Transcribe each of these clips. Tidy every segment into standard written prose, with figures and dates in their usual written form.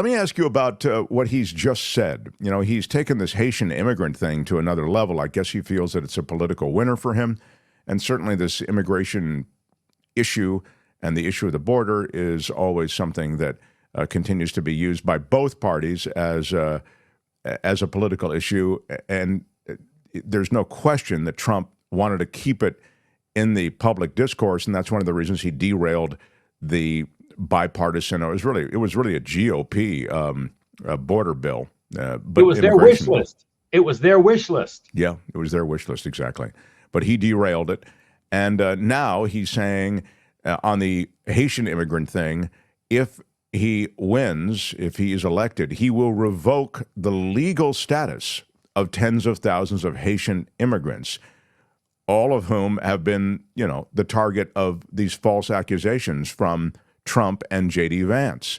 Let me ask you about what he's just said. You know, he's taken this Haitian immigrant thing to another level. I guess he feels that it's a political winner for him. And certainly this immigration issue and the issue of the border is always something that continues to be used by both parties as a political issue. And there's no question that Trump wanted to keep it in the public discourse, and that's one of the reasons he derailed the bipartisan. It was really a GOP border bill, but it was their wish list. It was their wish list. Yeah, it was their wish list, exactly. But he derailed it, and now he's saying on the Haitian immigrant thing, if he wins, if he is elected, he will revoke the legal status of tens of thousands of Haitian immigrants, all of whom have been, the target of these false accusations from Trump and J.D. Vance.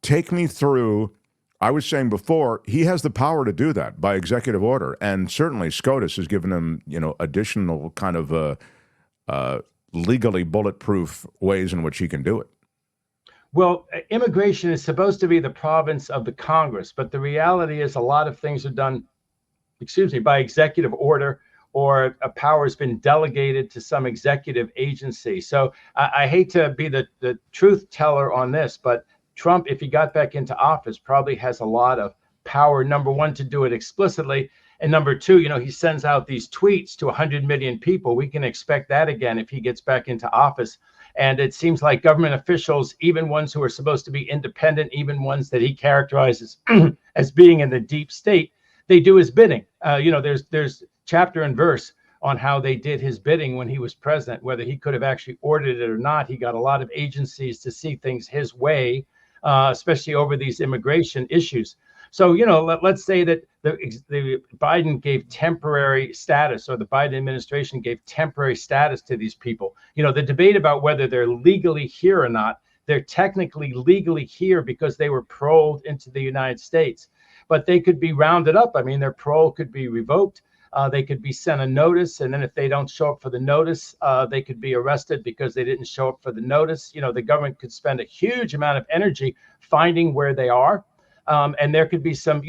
Take me through, I was saying before, he has the power to do that by executive order, and certainly SCOTUS has given him, additional kind of legally bulletproof ways in which he can do it. Well, immigration is supposed to be the province of the Congress, but the reality is a lot of things are done, by executive order, or a power has been delegated to some executive agency. So I hate to be the truth teller on this, but Trump, if he got back into office, probably has a lot of power, number one, to do it explicitly. And number two, he sends out these tweets to 100 million people. We can expect that again if he gets back into office. And it seems like government officials, even ones who are supposed to be independent, even ones that he characterizes as being in the deep state, they do his bidding. There's chapter and verse on how they did his bidding when he was president, whether he could have actually ordered it or not. He got a lot of agencies to see things his way, especially over these immigration issues. So, let's say that the Biden gave temporary status, or the Biden administration gave temporary status to these people. The debate about whether they're legally here or not, they're technically legally here because they were paroled into the United States, but they could be rounded up. I mean, their parole could be revoked. They could be sent a notice, and then if they don't show up for the notice, they could be arrested because they didn't show up for the notice. The government could spend a huge amount of energy finding where they are. And there could be some,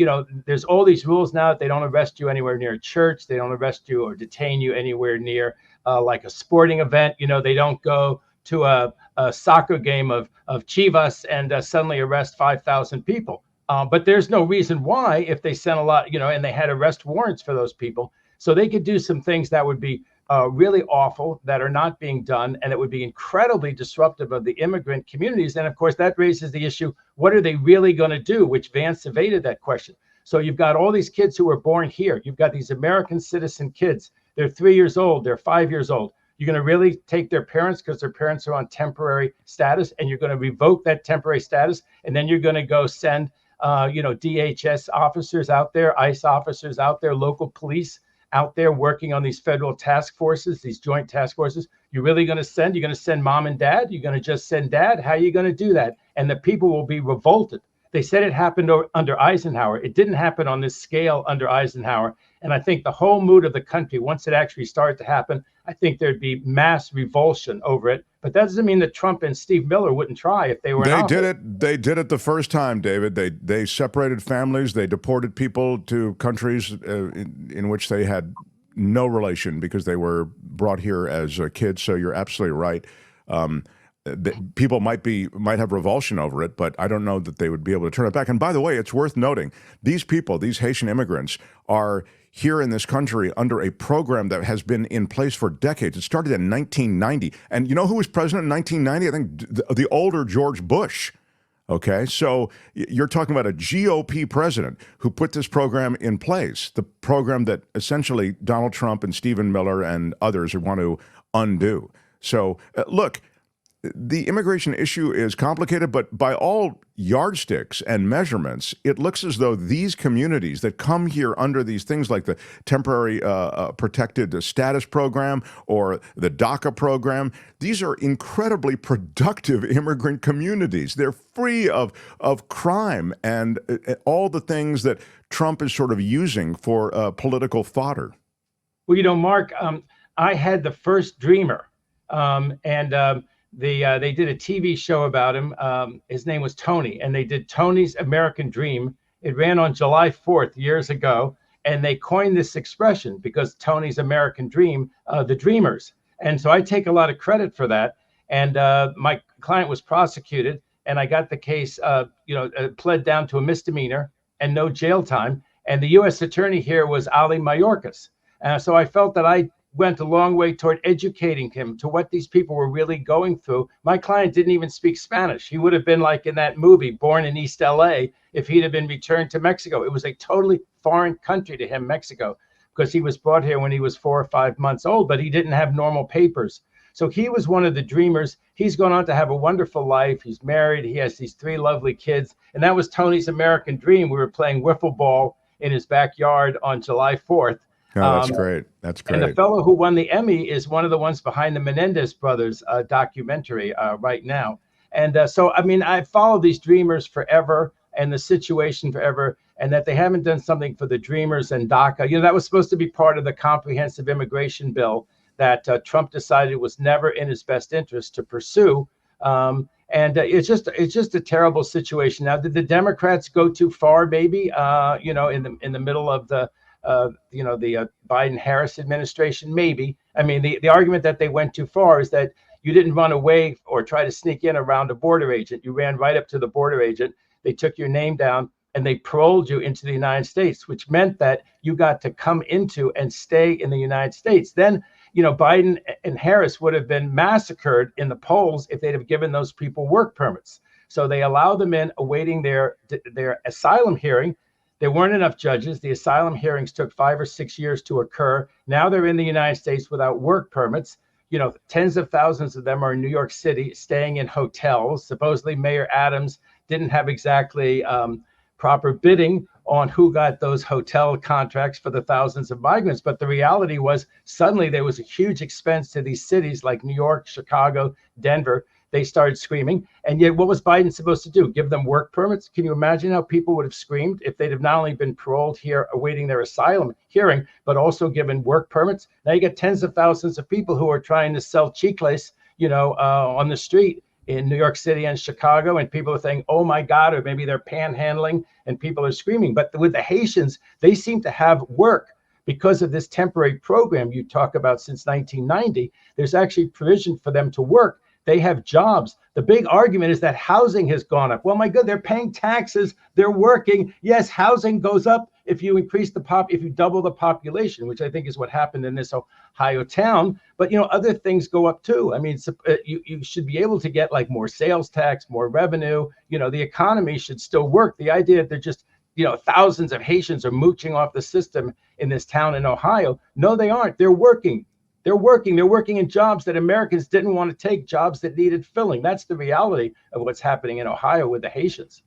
there's all these rules now that they don't arrest you anywhere near a church. They don't arrest you or detain you anywhere near like a sporting event. They don't go to a soccer game of Chivas and suddenly arrest 5,000 people. But there's no reason why, if they sent a lot, and they had arrest warrants for those people. So they could do some things that would be really awful, that are not being done, and it would be incredibly disruptive of the immigrant communities. And of course, that raises the issue, what are they really going to do? Which Vance evaded that question. So you've got all these kids who were born here. You've got these American citizen kids. They're 3 years old. They're 5 years old. You're going to really take their parents because their parents are on temporary status, and you're going to revoke that temporary status. And then you're going to go send, DHS officers out there, ICE officers out there, local police out there working on these federal task forces, these joint task forces. You're going to send mom and dad? You're going to just send dad? How are you going to do that? And the people will be revolted. They said it happened under Eisenhower. It didn't happen on this scale under Eisenhower. And I think the whole mood of the country, once it actually started to happen, I think there'd be mass revulsion over it. But that doesn't mean that Trump and Steve Miller wouldn't try if they were. They did it the first time, David. They separated families. They deported people to countries in which they had no relation because they were brought here as kids. So you're absolutely right. People might have revulsion over it, but I don't know that they would be able to turn it back. And by the way, it's worth noting, these people, these Haitian immigrants, are here in this country under a program that has been in place for decades. It started in 1990. And you know who was president in 1990? I think the older George Bush. Okay, so you're talking about a GOP president who put this program in place, the program that essentially Donald Trump and Stephen Miller and others want to undo. So look, the immigration issue is complicated, but by all yardsticks and measurements, it looks as though these communities that come here under these things like the temporary protected status program or the DACA program, these are incredibly productive immigrant communities. They're free of crime and all the things that Trump is sort of using for political fodder. Well, Mark, I had the first dreamer, and they did a TV show about him. His name was Tony, and they did Tony's American Dream. It ran on July 4th years ago, and they coined this expression because Tony's American Dream, the Dreamers. And so I take a lot of credit for that. And my client was prosecuted, and I got the case, pled down to a misdemeanor and no jail time. And the U.S. attorney here was Ali Mayorkas. So I felt that I went a long way toward educating him to what these people were really going through. My client didn't even speak Spanish. He would have been like in that movie, Born in East LA, if he'd have been returned to Mexico. It was a totally foreign country to him, Mexico, because he was brought here when he was 4 or 5 months old, but he didn't have normal papers. So he was one of the dreamers. He's gone on to have a wonderful life. He's married. He has these 3 lovely kids. And that was Tony's American Dream. We were playing wiffle ball in his backyard on July 4th. Oh, that's great. That's great. And the fellow who won the Emmy is one of the ones behind the Menendez brothers documentary right now. And so, I mean, I followed these dreamers forever and the situation forever, and that they haven't done something for the dreamers and DACA. You know, that was supposed to be part of the comprehensive immigration bill that Trump decided was never in his best interest to pursue. And it's just a terrible situation. Now, did the Democrats go too far? Maybe, in the middle of the Biden-Harris administration, maybe. I mean, the argument that they went too far is that you didn't run away or try to sneak in around a border agent. You ran right up to the border agent. They took your name down and they paroled you into the United States, which meant that you got to come into and stay in the United States. Then, Biden and Harris would have been massacred in the polls if they'd have given those people work permits. So they allowed them in awaiting their asylum hearing. There weren't enough judges. The asylum hearings took 5 or 6 years to occur. Now they're in the United States without work permits. Tens of thousands of them are in New York City, staying in hotels. Supposedly Mayor Adams didn't have exactly proper bidding on who got those hotel contracts for the thousands of migrants. But the reality was suddenly there was a huge expense to these cities like New York, Chicago, Denver. They started screaming. And yet what was Biden supposed to do? Give them work permits? Can you imagine how people would have screamed if they'd have not only been paroled here awaiting their asylum hearing, but also given work permits? Now you get tens of thousands of people who are trying to sell chicles, on the street in New York City and Chicago, and people are saying, oh my God, or maybe they're panhandling and people are screaming. But with the Haitians, they seem to have work because of this temporary program you talk about since 1990. There's actually provision for them to work. They have jobs. The big argument is that housing has gone up. Well, my God, they're paying taxes. They're working. Yes, housing goes up if you if you double the population, which I think is what happened in this Ohio town. But, other things go up too. I mean, you should be able to get like more sales tax, more revenue. The economy should still work. The idea that they're just, thousands of Haitians are mooching off the system in this town in Ohio. No, they aren't. They're working. They're working in jobs that Americans didn't want to take, jobs that needed filling. That's the reality of what's happening in Ohio with the Haitians.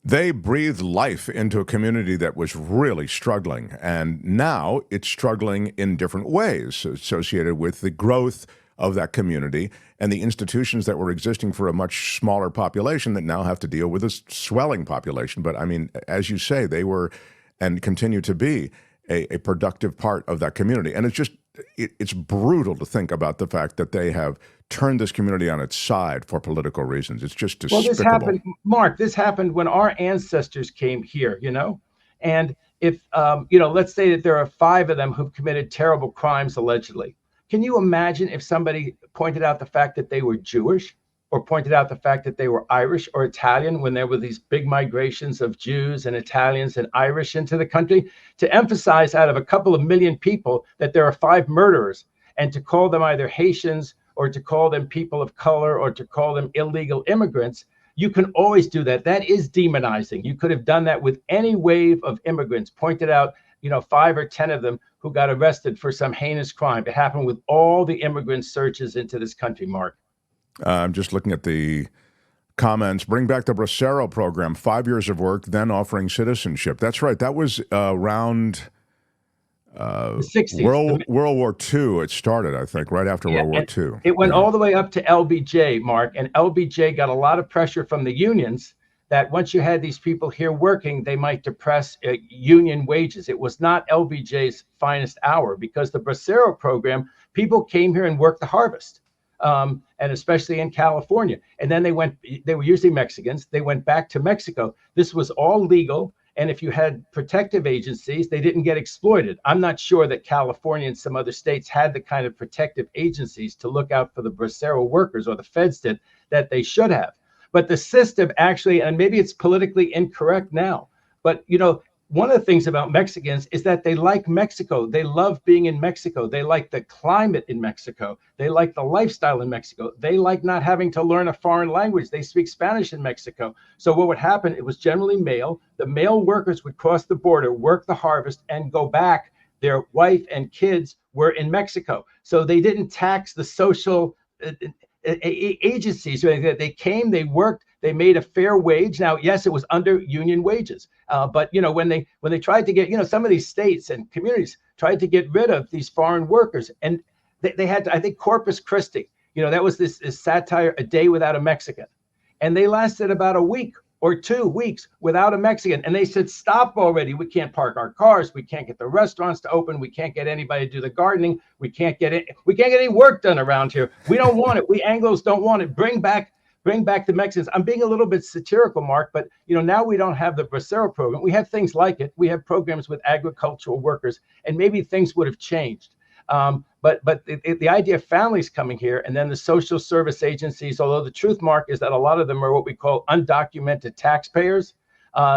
They breathed life into a community that was really struggling, and now it's struggling in different ways associated with the growth of that community and the institutions that were existing for a much smaller population that now have to deal with a swelling population. But I mean, as you say, they were and continue to be a productive part of that community. And it's brutal to think about the fact that they have turned this community on its side for political reasons. It's just despicable. Well, this happened, Mark, when our ancestors came here, and if, let's say that there are 5 of them who've committed terrible crimes allegedly. Can you imagine if somebody pointed out the fact that they were Jewish, or pointed out the fact that they were Irish or Italian when there were these big migrations of Jews and Italians and Irish into the country, to emphasize out of a couple of million people that there are 5 murderers, and to call them either Haitians or to call them people of color or to call them illegal immigrants? You can always do that. That is demonizing. You could have done that with any wave of immigrants, pointed out, 5 or 10 of them who got arrested for some heinous crime. It happened with all the immigrant surges into this country, Mark. I'm just looking at the comments. Bring back the Bracero program, 5 years of work, then offering citizenship. That's right. That was around the 60s. World War II. It started, I think, right after World War II. It went all the way up to LBJ, Mark, and LBJ got a lot of pressure from the unions that once you had these people here working, they might depress union wages. It was not LBJ's finest hour, because the Bracero program, people came here and worked the harvest. and especially in California. And then they were usually Mexicans. They went back to Mexico. This was all legal. And if you had protective agencies, they didn't get exploited. I'm not sure that California and some other states had the kind of protective agencies to look out for the bracero workers, or the feds did, that they should have. But the system actually, and maybe it's politically incorrect now, but one of the things about Mexicans is that they like Mexico. They love being in Mexico. They like the climate in Mexico. They like the lifestyle in Mexico. They like not having to learn a foreign language. They speak Spanish in Mexico. So what would happen, it was generally male. The male workers would cross the border, work the harvest, and go back. Their wife and kids were in Mexico. So they didn't tax the social agencies. They came, they worked, they made a fair wage. Now, yes, it was under union wages, but when they tried to get, some of these states and communities tried to get rid of these foreign workers, and they had, I think, Corpus Christi. That was this satire, A Day Without a Mexican, and they lasted about a week or 2 weeks without a Mexican, and they said, "Stop already! We can't park our cars. We can't get the restaurants to open. We can't get anybody to do the gardening. We can't get any work done around here. We don't want it. We Anglos don't want it. Bring back the Mexicans." I'm being a little bit satirical, Mark, but now we don't have the bracero program. We have things like it. We have programs with agricultural workers, and maybe things would have changed. But the idea of families coming here, and then the social service agencies, although the truth, Mark, is that a lot of them are what we call undocumented taxpayers.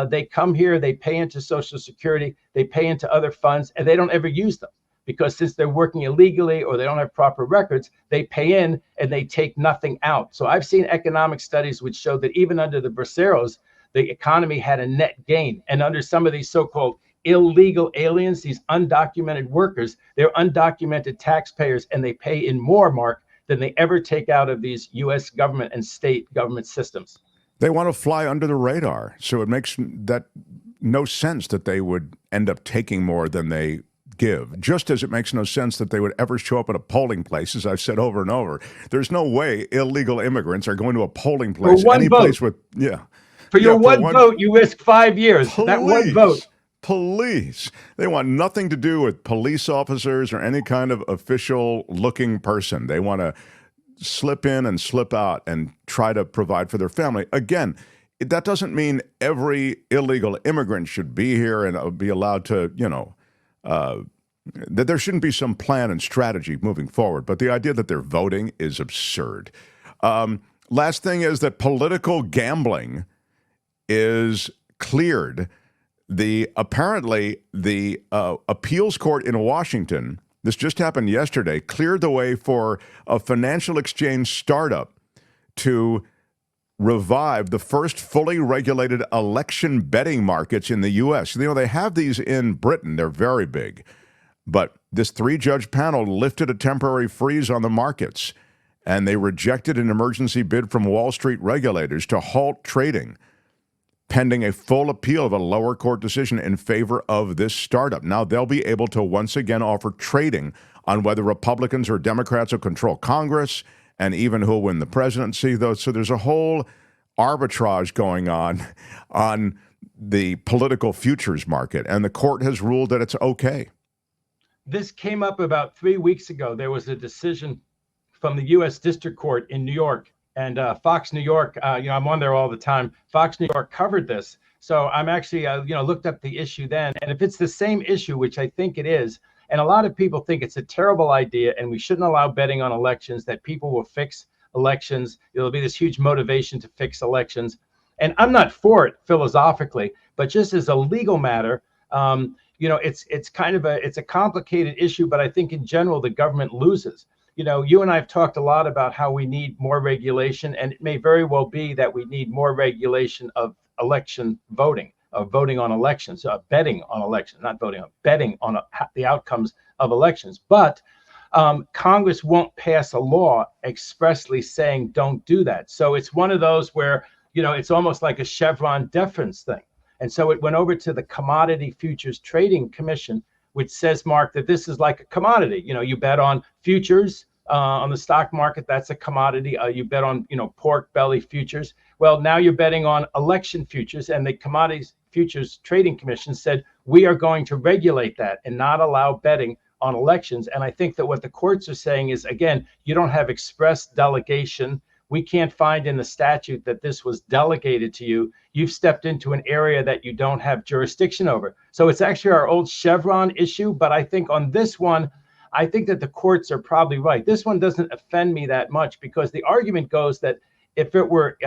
They come here, they pay into Social Security, they pay into other funds, and they don't ever use them, because since they're working illegally or they don't have proper records, they pay in and they take nothing out. So I've seen economic studies which show that even under the braceros, the economy had a net gain. And under some of these so-called illegal aliens, these undocumented workers, they're undocumented taxpayers, and they pay in more, Mark, than they ever take out of these U.S. government and state government systems. They want to fly under the radar. So it makes that no sense that they would end up taking more than they give, just as it makes no sense that they would ever show up at a polling place, as I've said over and over. There's no way illegal immigrants are going to a polling place, any place with, For your one vote, you risk 5 years. That one vote. Police. They want nothing to do with police officers or any kind of official-looking person. They want to slip in and slip out and try to provide for their family. Again, that doesn't mean every illegal immigrant should be here and be allowed to, that there shouldn't be some plan and strategy moving forward. But the idea that they're voting is absurd. Last thing is that political gambling is cleared. Apparently the appeals court in Washington, this just happened yesterday, cleared the way for a financial exchange startup to revive the first fully regulated election betting markets in the U.S. They have these in Britain. They're very big. But this 3-judge panel lifted a temporary freeze on the markets, and they rejected an emergency bid from Wall Street regulators to halt trading, pending a full appeal of a lower court decision in favor of this startup. Now they'll be able to once again offer trading on whether Republicans or Democrats will control Congress and even who'll win the presidency, though. So there's a whole arbitrage going on the political futures market, and the court has ruled that it's okay. This came up about 3 weeks ago. There was a decision from the U.S. District Court in New York. And Fox New York, I'm on there all the time. Fox New York covered this. So I'm actually, looked up the issue then. And if it's the same issue, which I think it is, and a lot of people think it's a terrible idea and we shouldn't allow betting on elections, that people will fix elections. There'll be this huge motivation to fix elections. And I'm not for it philosophically, but just as a legal matter, it's kind of it's a complicated issue, but I think in general, the government loses. You and I have talked a lot about how we need more regulation, and it may very well be that we need more regulation of election voting, of voting on elections, betting on elections, not voting on, betting on the outcomes of elections. But Congress won't pass a law expressly saying don't do that. So it's one of those where, it's almost like a Chevron deference thing. And so it went over to the Commodity Futures Trading Commission, which says, Mark, that this is like a commodity. You bet on futures on the stock market. That's a commodity. You bet on, pork belly futures. Well, now you're betting on election futures, and the Commodities Futures Trading Commission said, we are going to regulate that and not allow betting on elections. And I think that what the courts are saying is, again, you don't have express delegation. We can't find in the statute that this was delegated to you. You've stepped into an area that you don't have jurisdiction over. So it's actually our old Chevron issue. But I think on this one, I think that the courts are probably right. This one doesn't offend me that much because the argument goes that if it were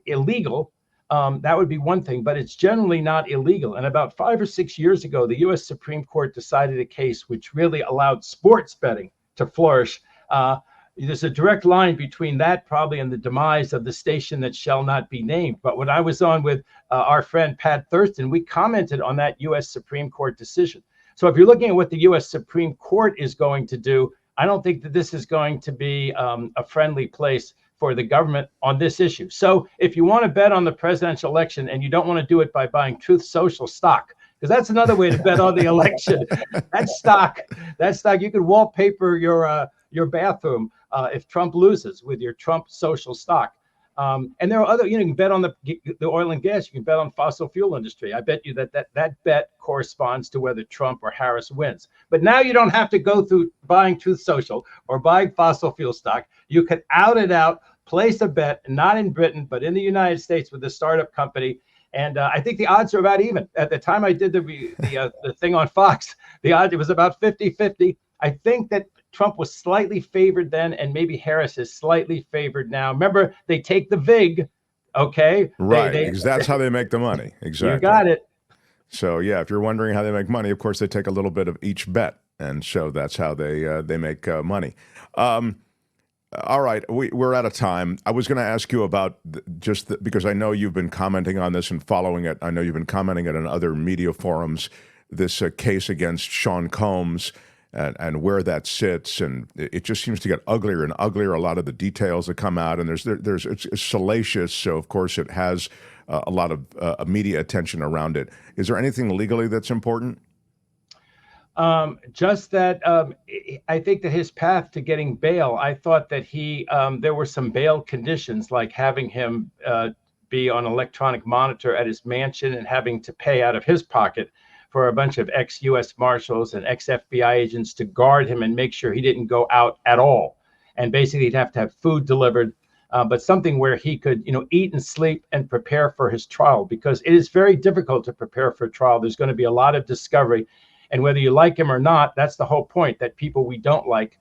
illegal, that would be one thing, but it's generally not illegal. And about 5 or 6 years ago, the U.S. Supreme Court decided a case which really allowed sports betting to flourish. There's a direct line between that probably and the demise of the station that shall not be named. But when I was on with our friend Pat Thurston, we commented on that U.S. Supreme Court decision. So if you're looking at what the U.S. Supreme Court is going to do, I don't think that this is going to be a friendly place for the government on this issue. So if you want to bet on the presidential election and you don't want to do it by buying Truth Social stock, because that's another way to bet on the election. That stock, you could wallpaper your bathroom if Trump loses with your Trump Social stock. And there are other, you can bet on the oil and gas. You can bet on fossil fuel industry. I bet you that bet corresponds to whether Trump or Harris wins. But now you don't have to go through buying Truth Social or buying fossil fuel stock. You can out it out, place a bet, not in Britain, but in the United States with a startup company. And I think the odds are about even. At the time I did the thing on Fox, the odds, it was about 50-50. I think that Trump was slightly favored then, and maybe Harris is slightly favored now. Remember, they take the VIG, okay? Right, because that's how they make the money. Exactly. You got it. So, yeah, if you're wondering how they make money, of course, they take a little bit of each bet, and so that's how they make money. All right, we're out of time. I was going to ask you about because I know you've been commenting on this and following it. I know you've been commenting it on other media forums, this case against Sean Combs and where that sits. And it just seems to get uglier and uglier, a lot of the details that come out. And it's salacious, so of course it has a lot of media attention around it. Is there anything legally that's important? Just that I think that his path to getting bail, I thought that there were some bail conditions, like having him be on electronic monitor at his mansion and having to pay out of his pocket for a bunch of ex-U.S. Marshals and ex-FBI agents to guard him and make sure he didn't go out at all. And basically he'd have to have food delivered, but something where he could, eat and sleep and prepare for his trial, because it is very difficult to prepare for a trial. There's going to be a lot of discovery. And whether you like him or not, that's the whole point, that people we don't like,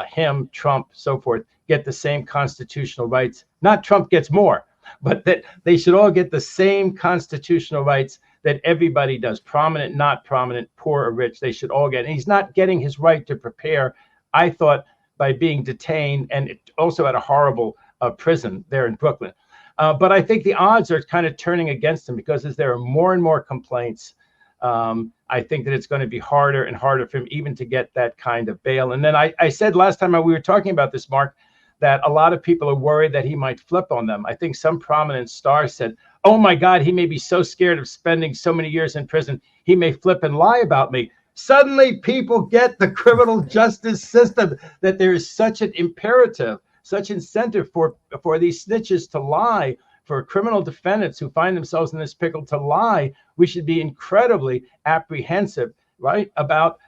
him, Trump, so forth, get the same constitutional rights. Not Trump gets more, but that they should all get the same constitutional rights that everybody does, prominent, not prominent, poor or rich. They should all get. And he's not getting his right to prepare, I thought, by being detained and also at a horrible prison there in Brooklyn. But I think the odds are kind of turning against him, because as there are more and more complaints, I think that it's going to be harder and harder for him even to get that kind of bail. And then I said last time we were talking about this, Mark, that a lot of people are worried that he might flip on them. I think some prominent star said, oh my God, he may be so scared of spending so many years in prison, he may flip and lie about me. Suddenly people get the criminal justice system, that there is such an imperative, such incentive for these snitches to lie, for criminal defendants who find themselves in this pickle to lie. We should be incredibly apprehensive, right, about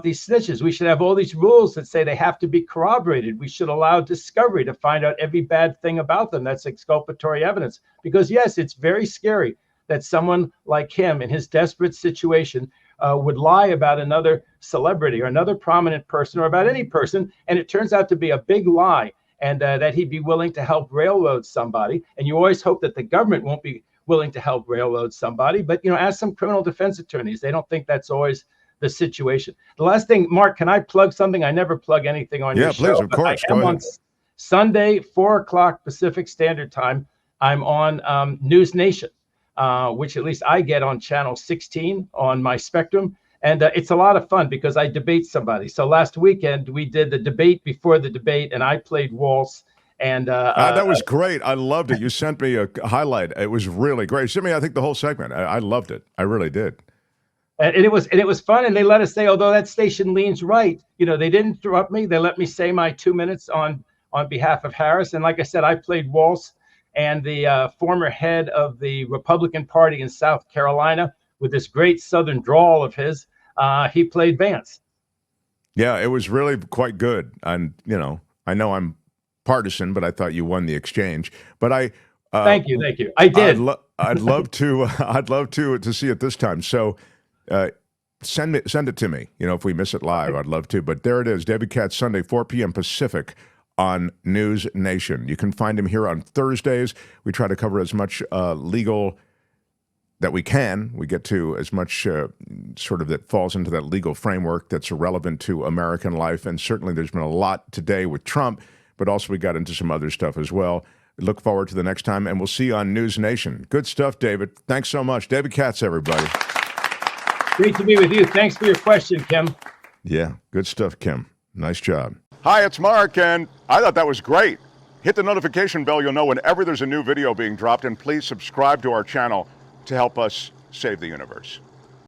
these snitches. We should have all these rules that say they have to be corroborated. We should allow discovery to find out every bad thing about them. That's exculpatory evidence. Because yes, it's very scary that someone like him in his desperate situation would lie about another celebrity or another prominent person or about any person, and it turns out to be a big lie, and that he'd be willing to help railroad somebody. And you always hope that the government won't be willing to help railroad somebody. But, ask some criminal defense attorneys. They don't think that's always the situation. The last thing, Mark, can I plug something? I never plug anything on your show. Yeah, please, of course. Go ahead. On Sunday, 4:00 Pacific Standard Time, I'm on News Nation, which at least I get on channel 16 on my Spectrum. And it's a lot of fun because I debate somebody. So last weekend we did the debate before the debate, and I played waltz. And that was great. I loved it. You sent me a highlight. It was really great. You sent me, I think, the whole segment. I loved it. I really did. And it was fun. And they let us say, although that station leans right, they didn't interrupt me. They let me say my 2 minutes on behalf of Harris. And like I said, I played waltz. And the former head of the Republican Party in South Carolina, with this great Southern drawl of his, he played Vance. Yeah, it was really quite good. And, I know I'm partisan, but I thought you won the exchange. But Thank you, thank you. I did. I'd love to, I'd love to see it this time. So send it to me. If we miss it live, I'd love to. But there it is, David Katz, Sunday, 4 p.m. Pacific on News Nation. You can find him here on Thursdays. We try to cover as much legal that we can. We get to as much sort of that falls into that legal framework that's relevant to American life. And certainly there's been a lot today with Trump, but also we got into some other stuff as well. Look forward to the next time, and we'll see you on News Nation. Good stuff, David. Thanks so much. David Katz, everybody. Great to be with you. Thanks for your question, Kim. Yeah, good stuff, Kim. Nice job. Hi, it's Mark, and I thought that was great. Hit the notification bell. You'll know whenever there's a new video being dropped, and please subscribe to our channel to help us save the universe.